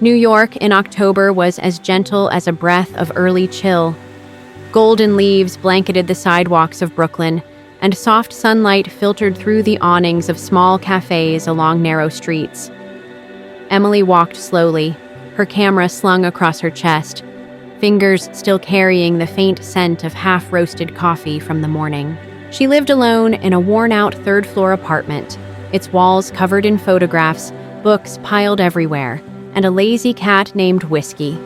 New York in October was as gentle as a breath of early chill. Golden leaves blanketed the sidewalks of Brooklyn, and soft sunlight filtered through the awnings of small cafes along narrow streets. Emily walked slowly, her camera slung across her chest, fingers still carrying the faint scent of half-roasted coffee from the morning. She lived alone in a worn-out third-floor apartment, its walls covered in photographs, books piled everywhere, and a lazy cat named Whiskey.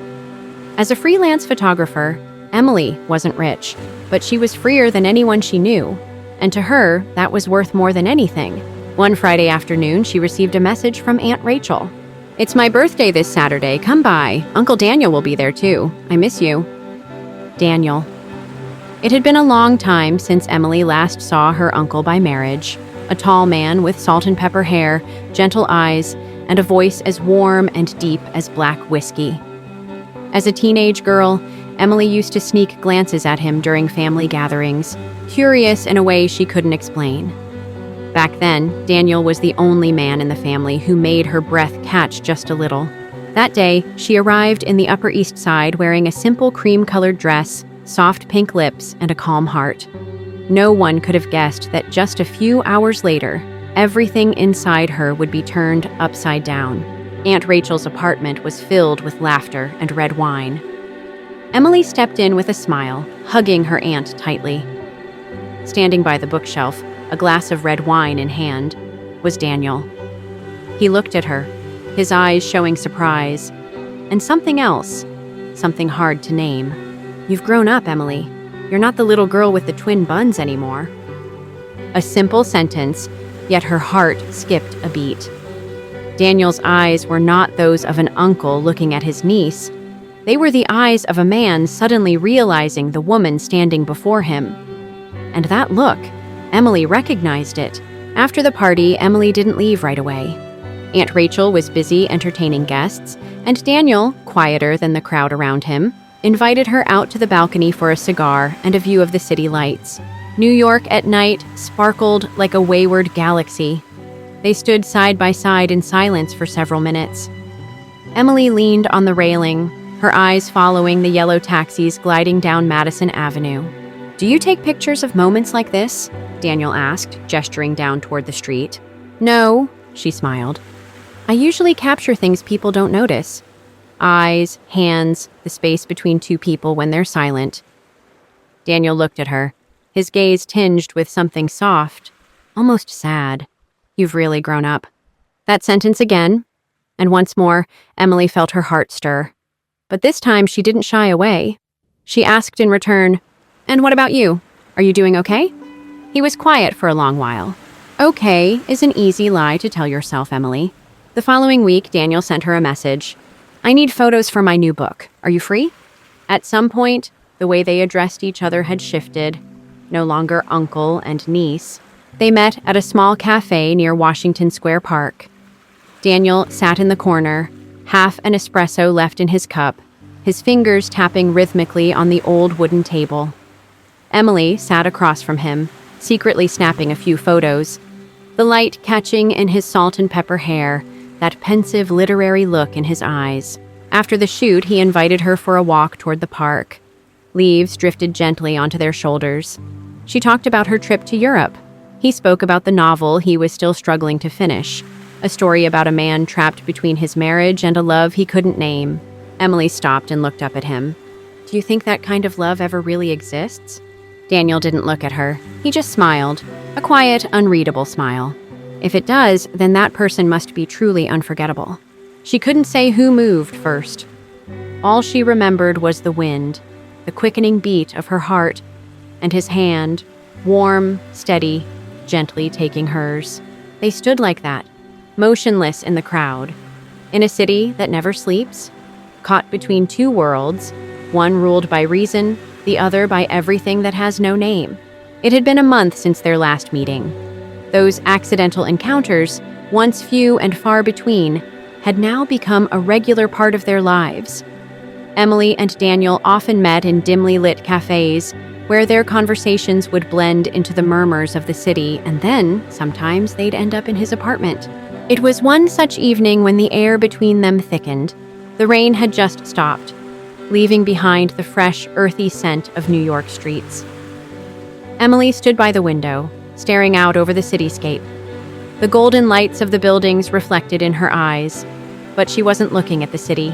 As a freelance photographer, Emily wasn't rich, but she was freer than anyone she knew, and to her, that was worth more than anything. One Friday afternoon, she received a message from Aunt Rachel. "It's my birthday this Saturday. Come by. Uncle Daniel will be there too. I miss you." Daniel. It had been a long time since Emily last saw her uncle by marriage, a tall man with salt and pepper hair, gentle eyes, and a voice as warm and deep as black whiskey. As a teenage girl, Emily used to sneak glances at him during family gatherings, curious in a way she couldn't explain. Back then, Daniel was the only man in the family who made her breath catch just a little. That day, she arrived in the Upper East Side wearing a simple cream-colored dress, soft pink lips, and a calm heart. No one could have guessed that just a few hours later, everything inside her would be turned upside down. Aunt Rachel's apartment was filled with laughter and red wine. Emily stepped in with a smile, hugging her aunt tightly. Standing by the bookshelf, a glass of red wine in hand, was Daniel. He looked at her, his eyes showing surprise, and something else, something hard to name. "You've grown up, Emily. You're not the little girl with the twin buns anymore." A simple sentence, yet her heart skipped a beat. Daniel's eyes were not those of an uncle looking at his niece. They were the eyes of a man suddenly realizing the woman standing before him. And that look, Emily recognized it. After the party, Emily didn't leave right away. Aunt Rachel was busy entertaining guests, and Daniel, quieter than the crowd around him, invited her out to the balcony for a cigar and a view of the city lights. New York at night sparkled like a wayward galaxy. They stood side by side in silence for several minutes. Emily leaned on the railing, her eyes following the yellow taxis gliding down Madison Avenue. "Do you take pictures of moments like this?" Daniel asked, gesturing down toward the street. "No," she smiled. "I usually capture things people don't notice. Eyes, hands, the space between two people when they're silent." Daniel looked at her, his gaze tinged with something soft, almost sad. "You've really grown up." That sentence again, and once more, Emily felt her heart stir. But this time she didn't shy away. She asked in return, "And what about you? Are you doing okay?" He was quiet for a long while. "Okay" is an easy lie to tell yourself, Emily. The following week, Daniel sent her a message. "I need photos for my new book. Are you free?" At some point, the way they addressed each other had shifted. No longer uncle and niece. They met at a small cafe near Washington Square Park. Daniel sat in the corner, half an espresso left in his cup, his fingers tapping rhythmically on the old wooden table. Emily sat across from him, secretly snapping a few photos, the light catching in his salt and pepper hair, that pensive literary look in his eyes. After the shoot, he invited her for a walk toward the park. Leaves drifted gently onto their shoulders. She talked about her trip to Europe. He spoke about the novel he was still struggling to finish, a story about a man trapped between his marriage and a love he couldn't name. Emily stopped and looked up at him. "Do you think that kind of love ever really exists?" Daniel didn't look at her. He just smiled, a quiet, unreadable smile. If it does, then that person must be truly unforgettable. She couldn't say who moved first. All she remembered was the wind, the quickening beat of her heart, and his hand, warm, steady, gently taking hers. They stood like that, motionless in the crowd, in a city that never sleeps, caught between two worlds, one ruled by reason, the other by everything that has no name. It had been a month since their last meeting. Those accidental encounters, once few and far between, had now become a regular part of their lives. Emily and Daniel often met in dimly lit cafes, where their conversations would blend into the murmurs of the city, and then, sometimes, they'd end up in his apartment. It was one such evening when the air between them thickened. The rain had just stopped, leaving behind the fresh, earthy scent of New York streets. Emily stood by the window, staring out over the cityscape. The golden lights of the buildings reflected in her eyes, but she wasn't looking at the city.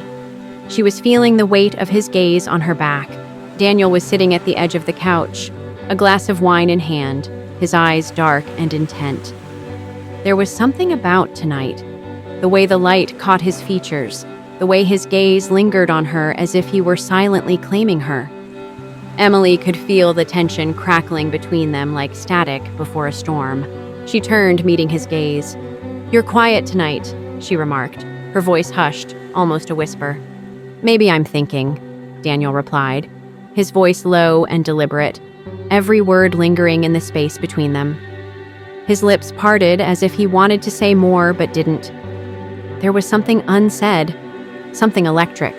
She was feeling the weight of his gaze on her back. Daniel was sitting at the edge of the couch, a glass of wine in hand, his eyes dark and intent. There was something about tonight, the way the light caught his features, the way his gaze lingered on her as if he were silently claiming her. Emily could feel the tension crackling between them like static before a storm. She turned, meeting his gaze. "You're quiet tonight," she remarked, her voice hushed, almost a whisper. "Maybe I'm thinking," Daniel replied, his voice low and deliberate, every word lingering in the space between them. His lips parted as if he wanted to say more but didn't. There was something unsaid, something electric.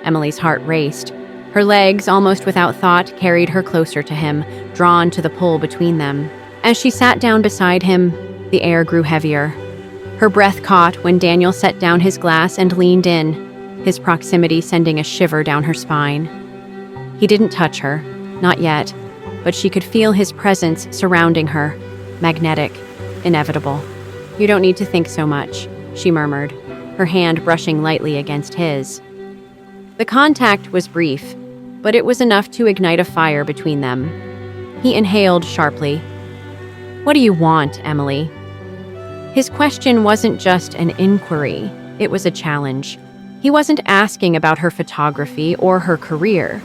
Emily's heart raced. Her legs, almost without thought, carried her closer to him, drawn to the pull between them. As she sat down beside him, the air grew heavier. Her breath caught when Daniel set down his glass and leaned in, his proximity sending a shiver down her spine. He didn't touch her, not yet, but she could feel his presence surrounding her, magnetic, inevitable. "You don't need to think so much," she murmured, her hand brushing lightly against his. The contact was brief, but it was enough to ignite a fire between them. He inhaled sharply. "What do you want, Emily?" His question wasn't just an inquiry, it was a challenge. He wasn't asking about her photography or her career.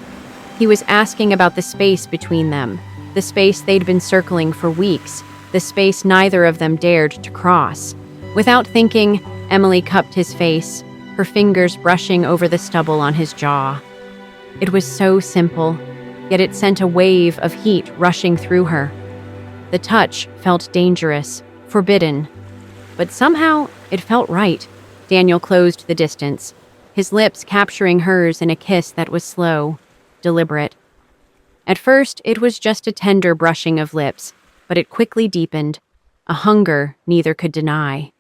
He was asking about the space between them, the space they'd been circling for weeks, the space neither of them dared to cross. Without thinking, Emily cupped his face, her fingers brushing over the stubble on his jaw. It was so simple, yet it sent a wave of heat rushing through her. The touch felt dangerous, forbidden, but somehow it felt right. Daniel closed the distance, his lips capturing hers in a kiss that was slow, deliberate. At first, it was just a tender brushing of lips, but it quickly deepened, a hunger neither could deny.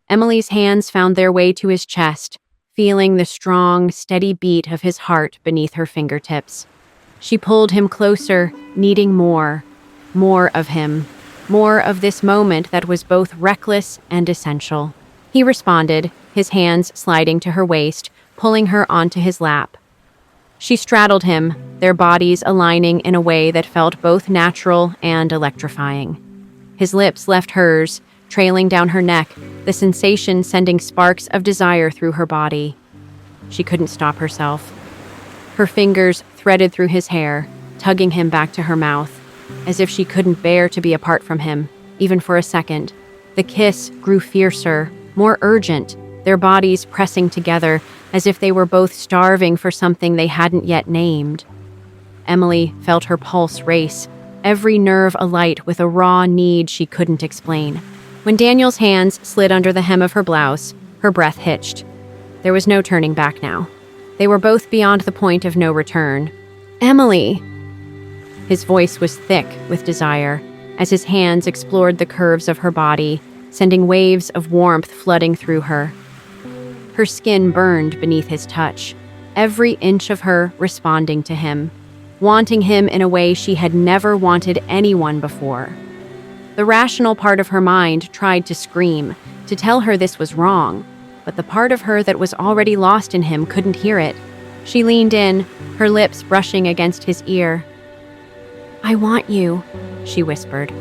Emily's hands found their way to his chest, feeling the strong, steady beat of his heart beneath her fingertips. She pulled him closer, needing more of him, more of this moment that was both reckless and essential. He responded, his hands sliding to her waist, pulling her onto his lap. She straddled him, their bodies aligning in a way that felt both natural and electrifying. His lips left hers, trailing down her neck, the sensation sending sparks of desire through her body. She couldn't stop herself. Her fingers threaded through his hair, tugging him back to her mouth, as if she couldn't bear to be apart from him, even for a second. The kiss grew fiercer, more urgent, their bodies pressing together as if they were both starving for something they hadn't yet named. Emily felt her pulse race, every nerve alight with a raw need she couldn't explain. When Daniel's hands slid under the hem of her blouse, her breath hitched. There was no turning back now. They were both beyond the point of no return. "Emily!" His voice was thick with desire, as his hands explored the curves of her body, sending waves of warmth flooding through her. Her skin burned beneath his touch, every inch of her responding to him, wanting him in a way she had never wanted anyone before. The rational part of her mind tried to scream, to tell her this was wrong, but the part of her that was already lost in him couldn't hear it. She leaned in, her lips brushing against his ear. "I want you," she whispered,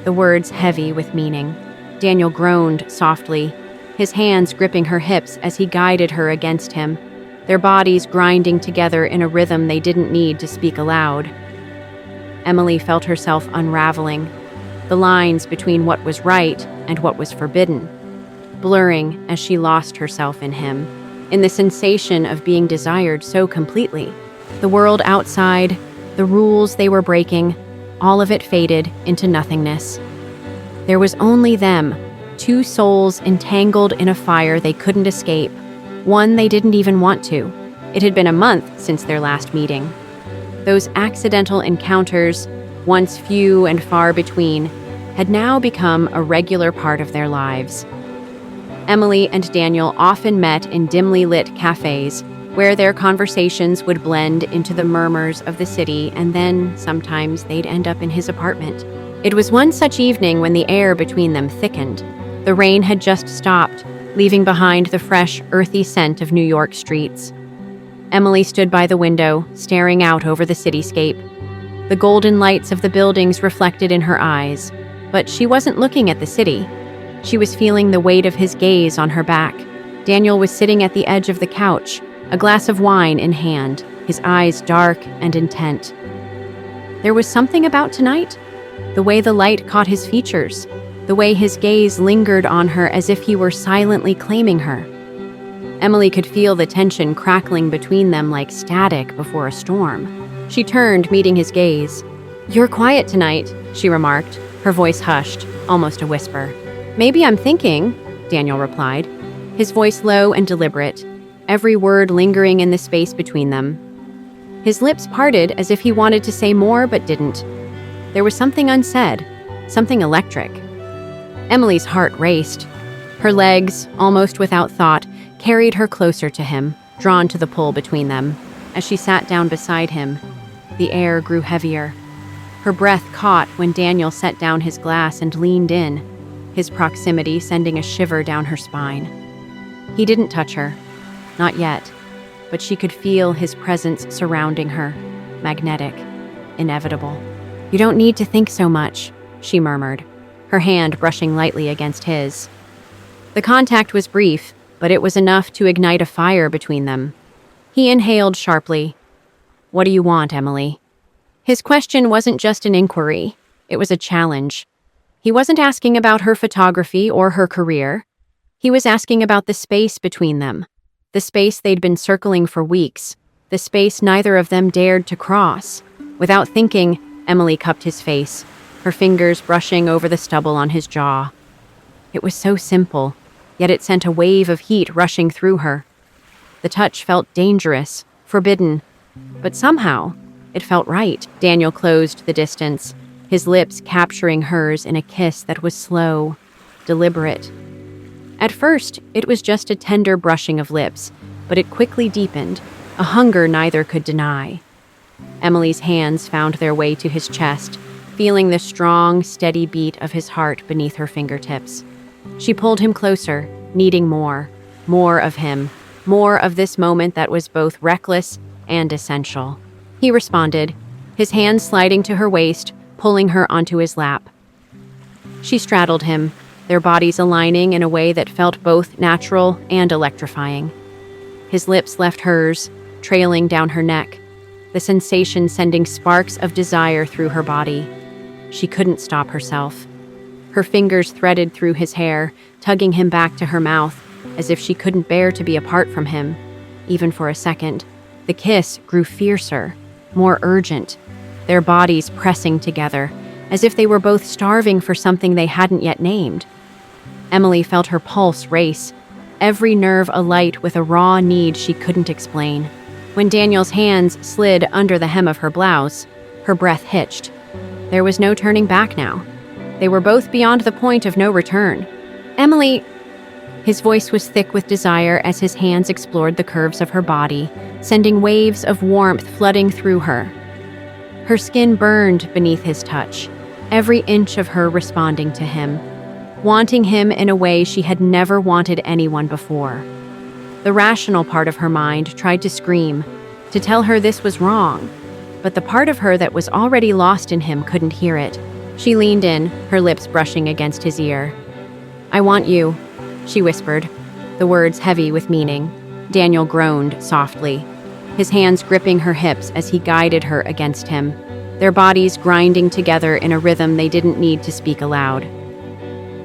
the words heavy with meaning. Daniel groaned softly, his hands gripping her hips as he guided her against him, their bodies grinding together in a rhythm they didn't need to speak aloud. Emily felt herself unraveling, the lines between what was right and what was forbidden, blurring as she lost herself in him, in the sensation of being desired so completely. The world outside, the rules they were breaking, all of it faded into nothingness. There was only them, two souls entangled in a fire they couldn't escape, one they didn't even want to. It had been a month since their last meeting. Those accidental encounters, once few and far between, had now become a regular part of their lives. Emily and Daniel often met in dimly lit cafes, where their conversations would blend into the murmurs of the city, and then sometimes they'd end up in his apartment. It was one such evening when the air between them thickened. The rain had just stopped, leaving behind the fresh, earthy scent of New York streets. Emily stood by the window, staring out over the cityscape. The golden lights of the buildings reflected in her eyes, but she wasn't looking at the city. She was feeling the weight of his gaze on her back. Daniel was sitting at the edge of the couch, a glass of wine in hand, his eyes dark and intent. There was something about tonight, the way the light caught his features, the way his gaze lingered on her as if he were silently claiming her. Emily could feel the tension crackling between them like static before a storm. She turned, meeting his gaze. "You're quiet tonight," she remarked, her voice hushed, almost a whisper. "Maybe I'm thinking," Daniel replied, his voice low and deliberate, every word lingering in the space between them. His lips parted as if he wanted to say more but didn't. There was something unsaid, something electric. Emily's heart raced. Her legs, almost without thought, carried her closer to him, drawn to the pull between them. As she sat down beside him, the air grew heavier. Her breath caught when Daniel set down his glass and leaned in, his proximity sending a shiver down her spine. He didn't touch her, not yet, but she could feel his presence surrounding her, magnetic, inevitable. "You don't need to think so much," she murmured, her hand brushing lightly against his. The contact was brief, but it was enough to ignite a fire between them. He inhaled sharply. "What do you want, Emily?" His question wasn't just an inquiry, it was a challenge. He wasn't asking about her photography or her career. He was asking about the space between them, the space they'd been circling for weeks, the space neither of them dared to cross. Without thinking, Emily cupped his face, her fingers brushing over the stubble on his jaw. It was so simple, yet it sent a wave of heat rushing through her. The touch felt dangerous, forbidden, but somehow it felt right. Daniel closed the distance, his lips capturing hers in a kiss that was slow, deliberate. At first, it was just a tender brushing of lips, but it quickly deepened, a hunger neither could deny. Emily's hands found their way to his chest, feeling the strong, steady beat of his heart beneath her fingertips. She pulled him closer, needing more of him, more of this moment that was both reckless and essential. He responded, his hands sliding to her waist, pulling her onto his lap. She straddled him, their bodies aligning in a way that felt both natural and electrifying. His lips left hers, trailing down her neck, the sensation sending sparks of desire through her body. She couldn't stop herself. Her fingers threaded through his hair, tugging him back to her mouth, as if she couldn't bear to be apart from him, even for a second. The kiss grew fiercer, more urgent, their bodies pressing together, as if they were both starving for something they hadn't yet named. Emily felt her pulse race, every nerve alight with a raw need she couldn't explain. When Daniel's hands slid under the hem of her blouse, her breath hitched. There was no turning back now. They were both beyond the point of no return. "Emily!" His voice was thick with desire as his hands explored the curves of her body, sending waves of warmth flooding through her. Her skin burned beneath his touch, every inch of her responding to him, wanting him in a way she had never wanted anyone before. The rational part of her mind tried to scream, to tell her this was wrong, but the part of her that was already lost in him couldn't hear it. She leaned in, her lips brushing against his ear. "I want you," she whispered, the words heavy with meaning. Daniel groaned softly, his hands gripping her hips as he guided her against him, their bodies grinding together in a rhythm they didn't need to speak aloud.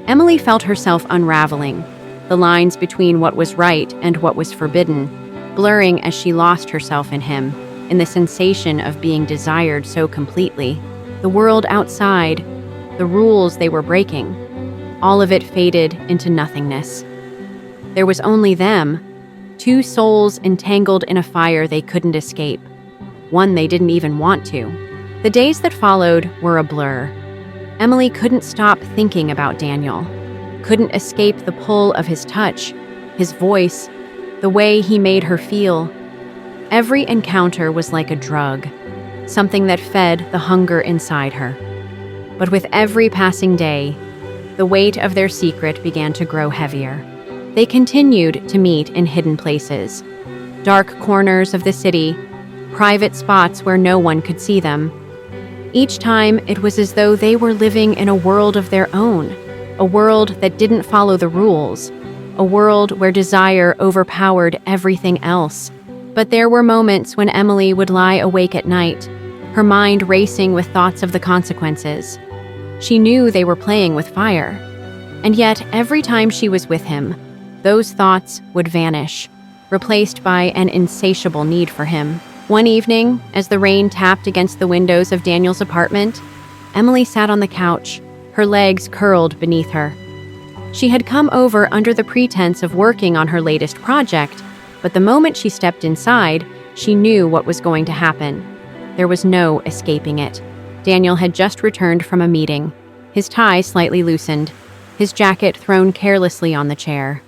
Emily felt herself unraveling, the lines between what was right and what was forbidden, blurring as she lost herself in him, in the sensation of being desired so completely. The world outside, the rules they were breaking, all of it faded into nothingness. There was only them, two souls entangled in a fire they couldn't escape, one they didn't even want to. The days that followed were a blur. Emily couldn't stop thinking about Daniel. couldn't escape the pull of his touch, his voice, the way he made her feel. Every encounter was like a drug, something that fed the hunger inside her. But with every passing day, the weight of their secret began to grow heavier. They continued to meet in hidden places, dark corners of the city, private spots where no one could see them. Each time, it was as though they were living in a world of their own, a world that didn't follow the rules, a world where desire overpowered everything else. But there were moments when Emily would lie awake at night, her mind racing with thoughts of the consequences. She knew they were playing with fire, and yet every time she was with him, those thoughts would vanish, replaced by an insatiable need for him. One evening, as the rain tapped against the windows of Daniel's apartment, Emily sat on the couch, her legs curled beneath her. She had come over under the pretense of working on her latest project, but the moment she stepped inside, she knew what was going to happen. There was no escaping it. Daniel had just returned from a meeting, his tie slightly loosened, his jacket thrown carelessly on the chair.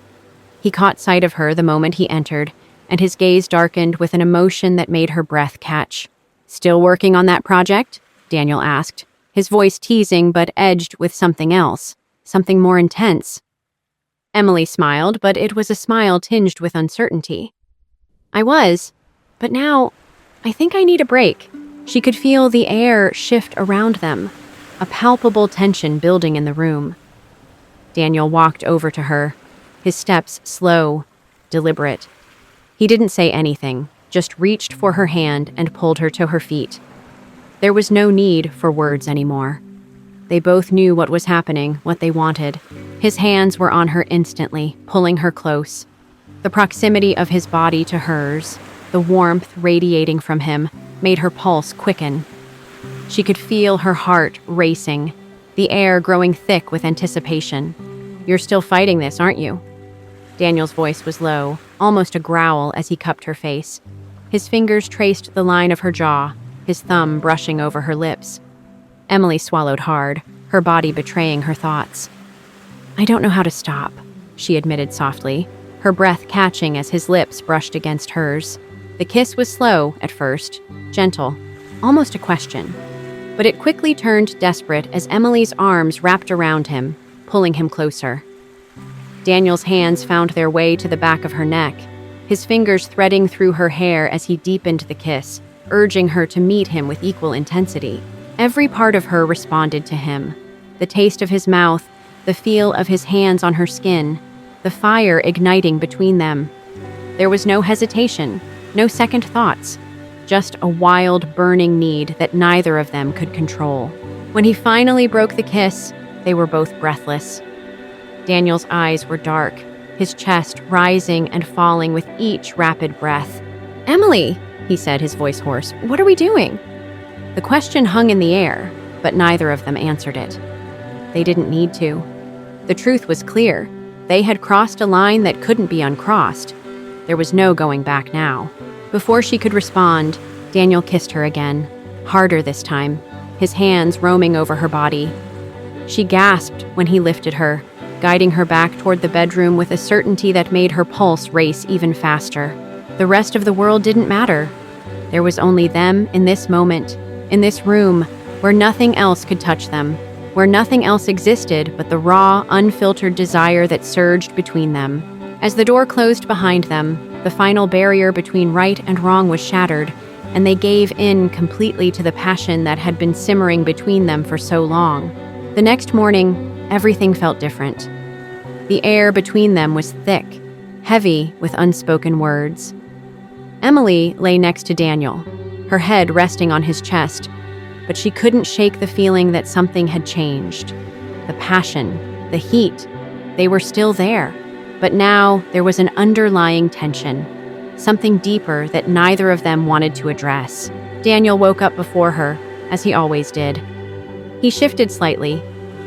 He caught sight of her the moment he entered, and his gaze darkened with an emotion that made her breath catch. "Still working on that project?" Daniel asked, his voice teasing but edged with something else, something more intense. Emily smiled, but it was a smile tinged with uncertainty. "I was, but now I think I need a break." She could feel the air shift around them, a palpable tension building in the room. Daniel walked over to her, his steps slow, deliberate. He didn't say anything, just reached for her hand and pulled her to her feet. There was no need for words anymore. They both knew what was happening, what they wanted. His hands were on her instantly, pulling her close. The proximity of his body to hers, the warmth radiating from him, made her pulse quicken. She could feel her heart racing, the air growing thick with anticipation. "You're still fighting this, aren't you?" Daniel's voice was low, almost a growl as he cupped her face. His fingers traced the line of her jaw, his thumb brushing over her lips. Emily swallowed hard, her body betraying her thoughts. "I don't know how to stop," she admitted softly, her breath catching as his lips brushed against hers. The kiss was slow at first, gentle, almost a question. But it quickly turned desperate as Emily's arms wrapped around him, pulling him closer. Daniel's hands found their way to the back of her neck, his fingers threading through her hair as he deepened the kiss, urging her to meet him with equal intensity. Every part of her responded to him. The taste of his mouth, the feel of his hands on her skin, the fire igniting between them. There was no hesitation, no second thoughts, just a wild, burning need that neither of them could control. When he finally broke the kiss, they were both breathless. Daniel's eyes were dark, his chest rising and falling with each rapid breath. "Emily," he said, his voice hoarse, "what are we doing?" The question hung in the air, but neither of them answered it. They didn't need to. The truth was clear. They had crossed a line that couldn't be uncrossed. There was no going back now. Before she could respond, Daniel kissed her again, harder this time, his hands roaming over her body. She gasped when he lifted her, guiding her back toward the bedroom with a certainty that made her pulse race even faster. The rest of the world didn't matter. There was only them in this moment, in this room, where nothing else could touch them, where nothing else existed but the raw, unfiltered desire that surged between them. As the door closed behind them, the final barrier between right and wrong was shattered, and they gave in completely to the passion that had been simmering between them for so long. The next morning, everything felt different. The air between them was thick, heavy with unspoken words. Emily lay next to Daniel, her head resting on his chest, but she couldn't shake the feeling that something had changed. The passion, the heat, they were still there, but now there was an underlying tension, something deeper that neither of them wanted to address. Daniel woke up before her, as he always did. He shifted slightly,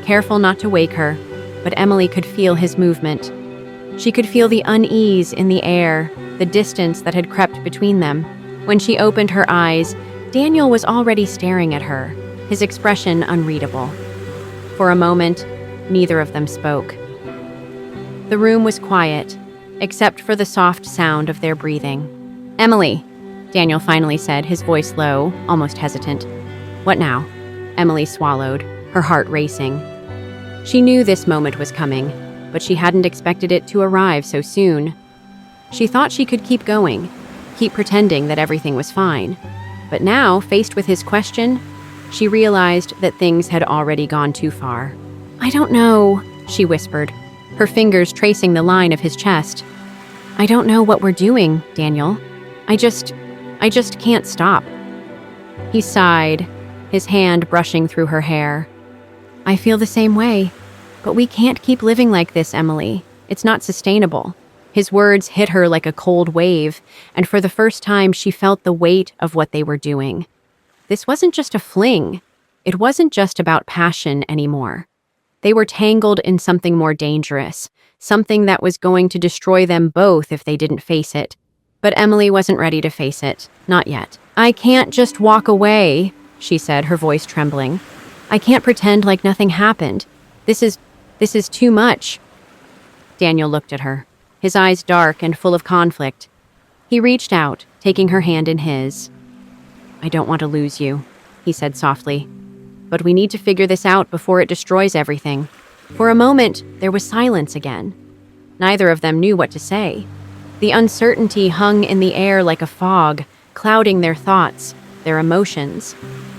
careful not to wake her, but Emily could feel his movement. She could feel the unease in the air, the distance that had crept between them. When she opened her eyes, Daniel was already staring at her, his expression unreadable. For a moment, neither of them spoke. The room was quiet, except for the soft sound of their breathing. "Emily," Daniel finally said, his voice low, almost hesitant. "What now?" Emily swallowed, her heart racing. She knew this moment was coming, but she hadn't expected it to arrive so soon. She thought she could keep going, keep pretending that everything was fine. But now, faced with his question, she realized that things had already gone too far. "I don't know," she whispered, her fingers tracing the line of his chest. "I don't know what we're doing, Daniel. I just can't stop." He sighed, his hand brushing through her hair. "I feel the same way, but we can't keep living like this, Emily. It's not sustainable." His words hit her like a cold wave, and for the first time she felt the weight of what they were doing. This wasn't just a fling. It wasn't just about passion anymore. They were tangled in something more dangerous, something that was going to destroy them both if they didn't face it. But Emily wasn't ready to face it, not yet. "I can't just walk away," she said, her voice trembling. "I can't pretend like nothing happened. This is too much." Daniel looked at her, his eyes dark and full of conflict. He reached out, taking her hand in his. "I don't want to lose you," he said softly. "But we need to figure this out before it destroys everything." For a moment, there was silence again. Neither of them knew what to say. The uncertainty hung in the air like a fog, clouding their thoughts, their emotions.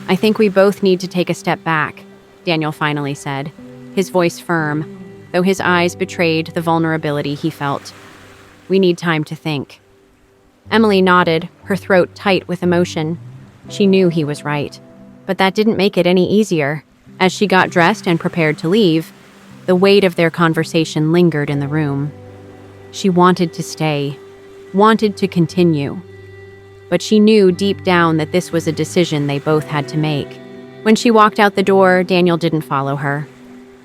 "I think we both need to take a step back," Daniel finally said, his voice firm, though his eyes betrayed the vulnerability he felt. "We need time to think." Emily nodded, her throat tight with emotion. She knew he was right, but that didn't make it any easier. As she got dressed and prepared to leave, the weight of their conversation lingered in the room. She wanted to stay, wanted to continue. But she knew deep down that this was a decision they both had to make. When she walked out the door, Daniel didn't follow her.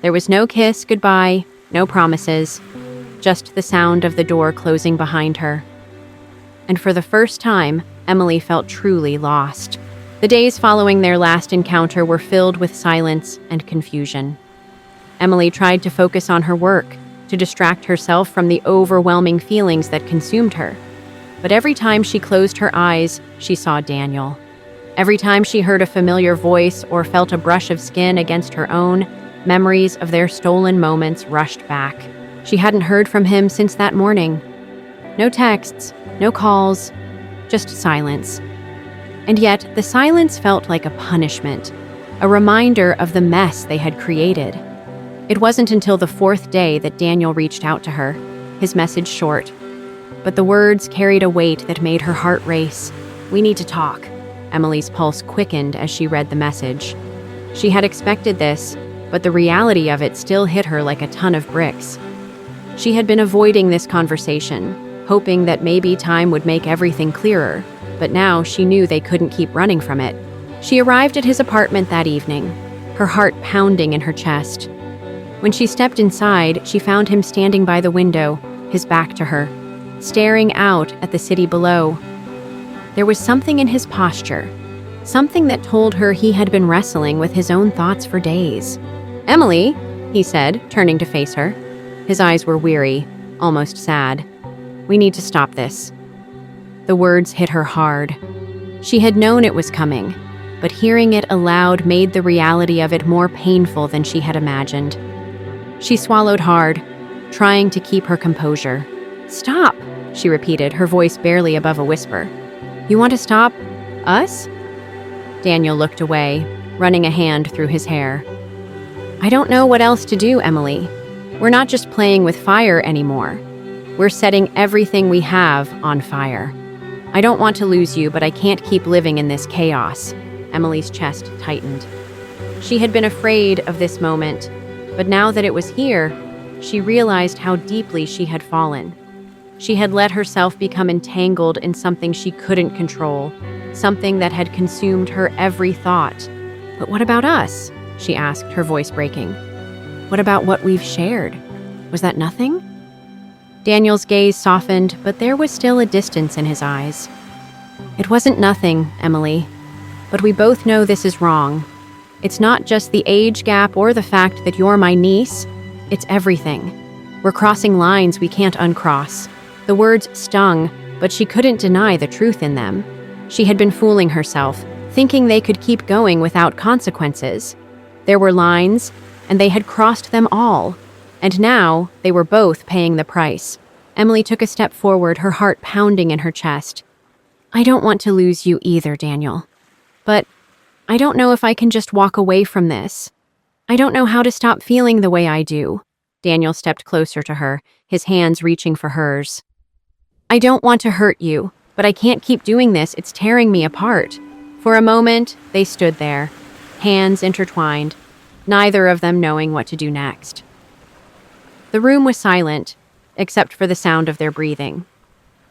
There was no kiss goodbye, no promises, just the sound of the door closing behind her. And for the first time, Emily felt truly lost. The days following their last encounter were filled with silence and confusion. Emily tried to focus on her work, to distract herself from the overwhelming feelings that consumed her. But every time she closed her eyes, she saw Daniel. Every time she heard a familiar voice or felt a brush of skin against her own, memories of their stolen moments rushed back. She hadn't heard from him since that morning. No texts, no calls, just silence. And yet, the silence felt like a punishment, a reminder of the mess they had created. It wasn't until the fourth day that Daniel reached out to her, his message short. But the words carried a weight that made her heart race. "We need to talk." Emily's pulse quickened as she read the message. She had expected this, but the reality of it still hit her like a ton of bricks. She had been avoiding this conversation, hoping that maybe time would make everything clearer, but now she knew they couldn't keep running from it. She arrived at his apartment that evening, her heart pounding in her chest. When she stepped inside, she found him standing by the window, his back to her, staring out at the city below. There was something in his posture, something that told her he had been wrestling with his own thoughts for days. "Emily," he said, turning to face her. His eyes were weary, almost sad. "We need to stop this." The words hit her hard. She had known it was coming, but hearing it aloud made the reality of it more painful than she had imagined. She swallowed hard, trying to keep her composure. "Stop," she repeated, her voice barely above a whisper. "You want to stop us?" Daniel looked away, running a hand through his hair. "I don't know what else to do, Emily. We're not just playing with fire anymore. We're setting everything we have on fire. I don't want to lose you, but I can't keep living in this chaos." Emily's chest tightened. She had been afraid of this moment, but now that it was here, she realized how deeply she had fallen. She had let herself become entangled in something she couldn't control, something that had consumed her every thought. "But what about us?" she asked, her voice breaking. "What about what we've shared? Was that nothing?" Daniel's gaze softened, but there was still a distance in his eyes. "It wasn't nothing, Emily. But we both know this is wrong. It's not just the age gap or the fact that you're my niece. It's everything. We're crossing lines we can't uncross." The words stung, but she couldn't deny the truth in them. She had been fooling herself, thinking they could keep going without consequences. There were lines, and they had crossed them all. And now, they were both paying the price. Emily took a step forward, her heart pounding in her chest. "I don't want to lose you either, Daniel. But I don't know if I can just walk away from this. I don't know how to stop feeling the way I do." Daniel stepped closer to her, his hands reaching for hers. "I don't want to hurt you, but I can't keep doing this. It's tearing me apart." For a moment, they stood there, hands intertwined, neither of them knowing what to do next. The room was silent, except for the sound of their breathing.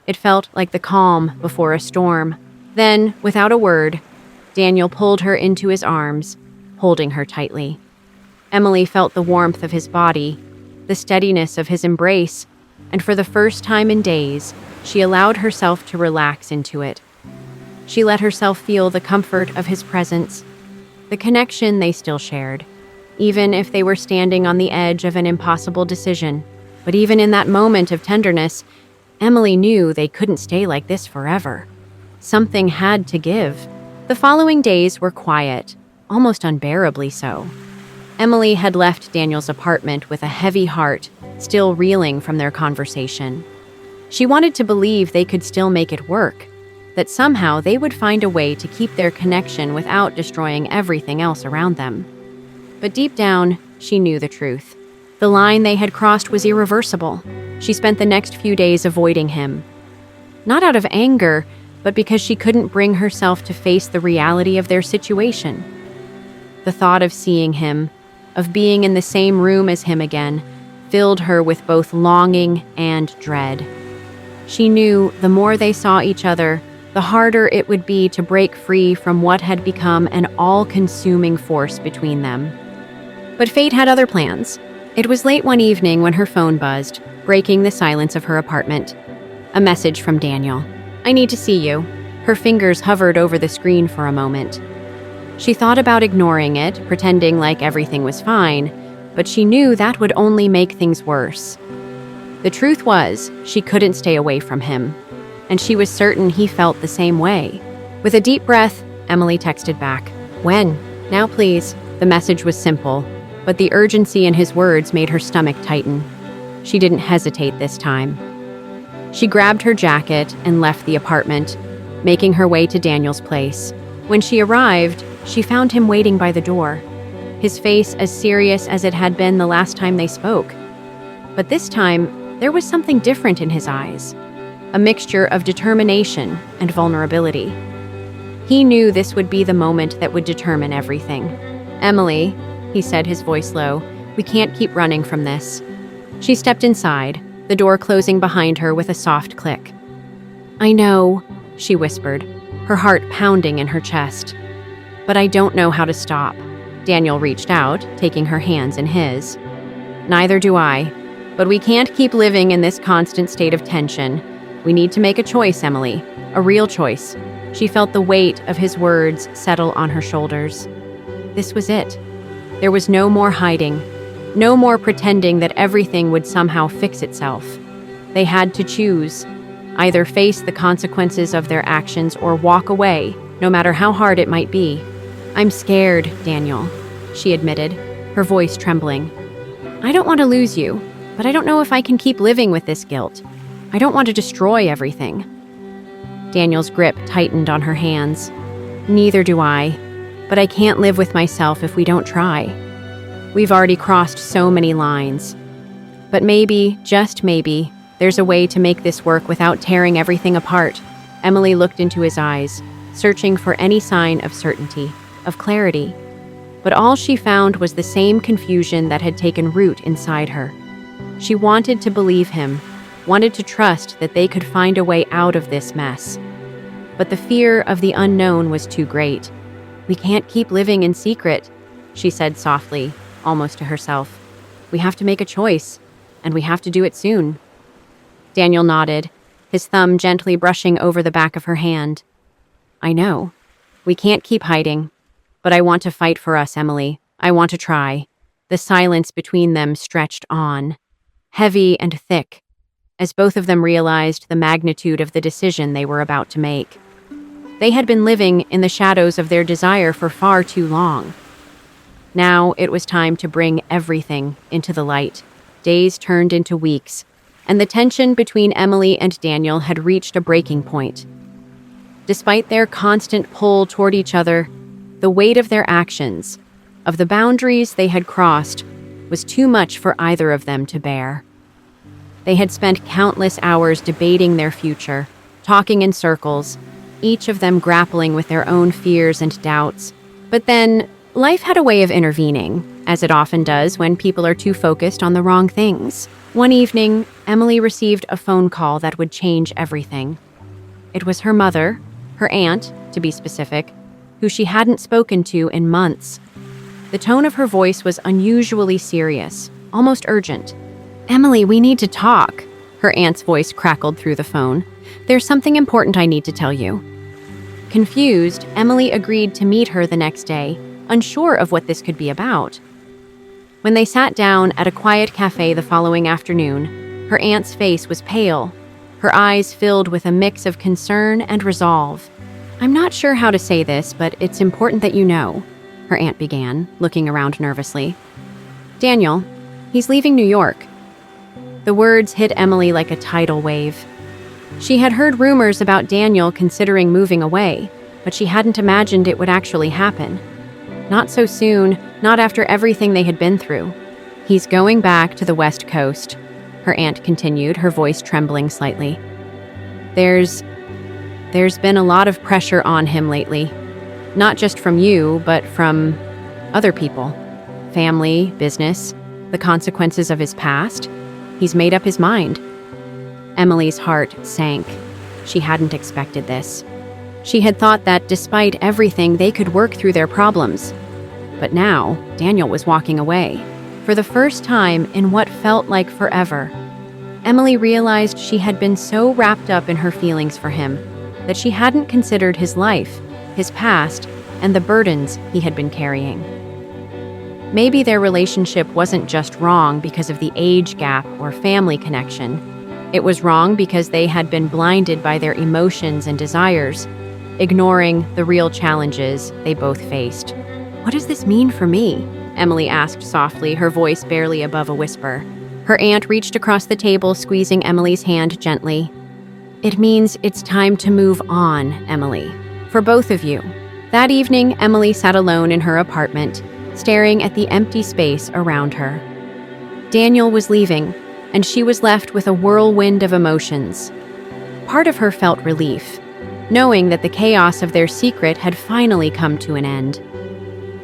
It felt like the calm before a storm. Then, without a word, Daniel pulled her into his arms, holding her tightly. Emily felt the warmth of his body, the steadiness of his embrace, and for the first time in days, she allowed herself to relax into it. She let herself feel the comfort of his presence, the connection they still shared, even if they were standing on the edge of an impossible decision. But even in that moment of tenderness, Emily knew they couldn't stay like this forever. Something had to give. The following days were quiet, almost unbearably so. Emily had left Daniel's apartment with a heavy heart, still reeling from their conversation. She wanted to believe they could still make it work, that somehow they would find a way to keep their connection without destroying everything else around them. But deep down, she knew the truth. The line they had crossed was irreversible. She spent the next few days avoiding him. Not out of anger, but because she couldn't bring herself to face the reality of their situation. The thought of seeing him, of being in the same room as him again, filled her with both longing and dread. She knew the more they saw each other, the harder it would be to break free from what had become an all-consuming force between them. But fate had other plans. It was late one evening when her phone buzzed, breaking the silence of her apartment. A message from Daniel. "I need to see you." Her fingers hovered over the screen for a moment. She thought about ignoring it, pretending like everything was fine, but she knew that would only make things worse. The truth was, she couldn't stay away from him, and she was certain he felt the same way. With a deep breath, Emily texted back. "When? Now, please." The message was simple, but the urgency in his words made her stomach tighten. She didn't hesitate this time. She grabbed her jacket and left the apartment, making her way to Daniel's place. When she arrived, she found him waiting by the door, his face as serious as it had been the last time they spoke. But this time, there was something different in his eyes, a mixture of determination and vulnerability. He knew this would be the moment that would determine everything. "Emily," he said, his voice low, "we can't keep running from this." She stepped inside, the door closing behind her with a soft click. "I know," she whispered, her heart pounding in her chest. "But I don't know how to stop." Daniel reached out, taking her hands in his. "Neither do I. But we can't keep living in this constant state of tension. We need to make a choice, Emily. A real choice." She felt the weight of his words settle on her shoulders. This was it. There was no more hiding, no more pretending that everything would somehow fix itself. They had to choose, either face the consequences of their actions or walk away, no matter how hard it might be. "I'm scared, Daniel," she admitted, her voice trembling. "I don't want to lose you, but I don't know if I can keep living with this guilt. I don't want to destroy everything." Daniel's grip tightened on her hands. "Neither do I, but I can't live with myself if we don't try. We've already crossed so many lines. But maybe, just maybe, there's a way to make this work without tearing everything apart." Emily looked into his eyes, searching for any sign of certainty, of clarity. But all she found was the same confusion that had taken root inside her. She wanted to believe him, wanted to trust that they could find a way out of this mess. But the fear of the unknown was too great. "We can't keep living in secret," she said softly, almost to herself. "We have to make a choice, and we have to do it soon." Daniel nodded, his thumb gently brushing over the back of her hand. "I know. We can't keep hiding. But I want to fight for us, Emily. I want to try." The silence between them stretched on. heavy and thick, as both of them realized the magnitude of the decision they were about to make. They had been living in the shadows of their desire for far too long. Now it was time to bring everything into the light. Days turned into weeks, and the tension between Emily and Daniel had reached a breaking point. Despite their constant pull toward each other, the weight of their actions, of the boundaries they had crossed, was too much for either of them to bear. They had spent countless hours debating their future, talking in circles, each of them grappling with their own fears and doubts. But then, life had a way of intervening, as it often does when people are too focused on the wrong things. One evening, Emily received a phone call that would change everything. It was her mother, her aunt, to be specific, who she hadn't spoken to in months. The tone of her voice was unusually serious, almost urgent. "Emily, we need to talk," her aunt's voice crackled through the phone. "There's something important I need to tell you." Confused, Emily agreed to meet her the next day, unsure of what this could be about. When they sat down at a quiet cafe the following afternoon, her aunt's face was pale, her eyes filled with a mix of concern and resolve. "I'm not sure how to say this, but it's important that you know," her aunt began, looking around nervously. "Daniel, he's leaving New York." The words hit Emily like a tidal wave. She had heard rumors about Daniel considering moving away, but she hadn't imagined it would actually happen. Not so soon, not after everything they had been through. "He's going back to the West Coast," her aunt continued, her voice trembling slightly. There's been a lot of pressure on him lately. Not just from you, but from other people. Family, business, the consequences of his past. He's made up his mind." Emily's heart sank. She hadn't expected this. She had thought that despite everything, they could work through their problems. But now, Daniel was walking away. For the first time in what felt like forever, Emily realized she had been so wrapped up in her feelings for him that she hadn't considered his life, his past, and the burdens he had been carrying. Maybe their relationship wasn't just wrong because of the age gap or family connection. It was wrong because they had been blinded by their emotions and desires, ignoring the real challenges they both faced. "What does this mean for me?" Emily asked softly, her voice barely above a whisper. Her aunt reached across the table, squeezing Emily's hand gently. "It means it's time to move on, Emily. For both of you." That evening, Emily sat alone in her apartment, staring at the empty space around her. Daniel was leaving, and she was left with a whirlwind of emotions. Part of her felt relief, knowing that the chaos of their secret had finally come to an end.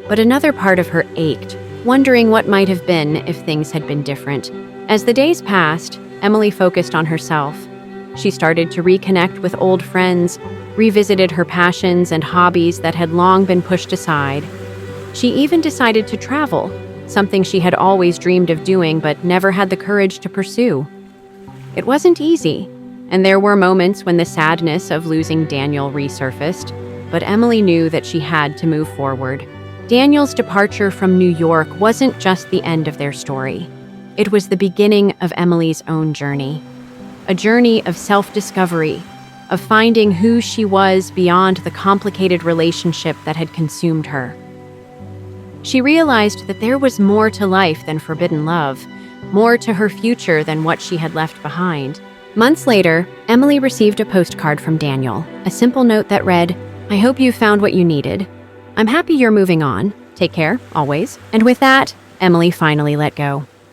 But another part of her ached, wondering what might have been if things had been different. As the days passed, Emily focused on herself. She started to reconnect with old friends, revisited her passions and hobbies that had long been pushed aside. She even decided to travel, something she had always dreamed of doing but never had the courage to pursue. It wasn't easy, and there were moments when the sadness of losing Daniel resurfaced, but Emily knew that she had to move forward. Daniel's departure from New York wasn't just the end of their story. It was the beginning of Emily's own journey. A journey of self-discovery, of finding who she was beyond the complicated relationship that had consumed her. She realized that there was more to life than forbidden love, more to her future than what she had left behind. Months later, Emily received a postcard from Daniel, a simple note that read, "I hope you found what you needed. I'm happy you're moving on. Take care, always." And with that, Emily finally let go.